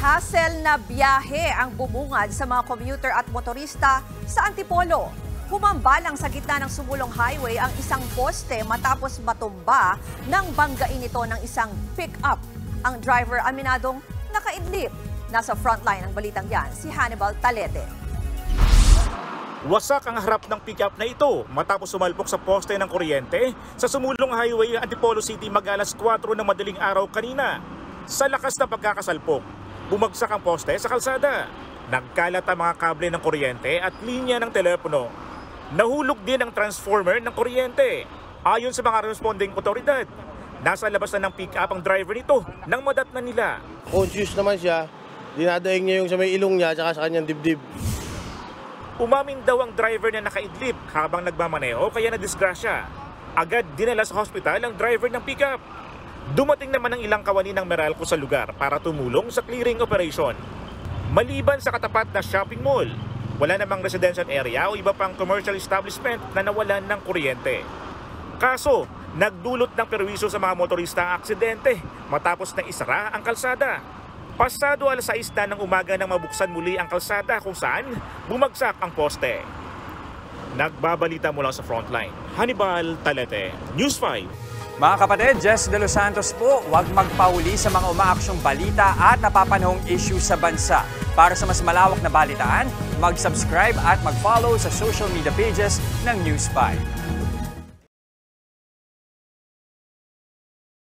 Hassle na biyahe ang bumungad sa mga commuter at motorista sa Antipolo. Humambalang sa gitna ng sumulong highway ang isang poste matapos matumba ng banggain ito ng isang pick-up. Ang driver aminadong nakaidlip. Nasa frontline ng balitang yan, si Hannibal Talete. Wasak ang harap ng pick-up na ito matapos sumalpok sa poste ng kuryente sa sumulong highway Antipolo City mag-alas 4 ng madaling araw kanina. Sa lakas ng pagkakasalpok, bumagsak ang poste sa kalsada. Nagkalat ang mga kable ng kuryente at linya ng telepono. Nahulog din ang transformer ng kuryente. Ayon sa mga responding otoridad, nasa labas na ng pick-up ang driver nito nang madatnan nila. Conscious naman siya, dinadaing niya yung sa may ilong niya at sa kanyang dibdib. Umamin daw ang driver na nakaidlip habang nagmamaneho kaya nadisgrasya. Agad dinala sa hospital ang driver ng pick-up. Dumating naman ang ilang kawani ng Meralco sa lugar para tumulong sa clearing operation. Maliban sa katapat na shopping mall, wala namang residential area o iba pang commercial establishment na nawalan ng kuryente. Kaso, nagdulot ng perwisyo sa mga motorista ang aksidente matapos na isara ang kalsada. Pasado alas 6 na ng umaga nang mabuksan muli ang kalsada kung saan bumagsak ang poste. Nagbabalita mula sa frontline, Hannibal Talete, News 5. Mga kapatid, Jess De Los Santos po, huwag magpauli sa mga umaaksyong balita at napapanahong issue sa bansa. Para sa mas malawak na balitaan, mag-subscribe at mag-follow sa social media pages ng News 5.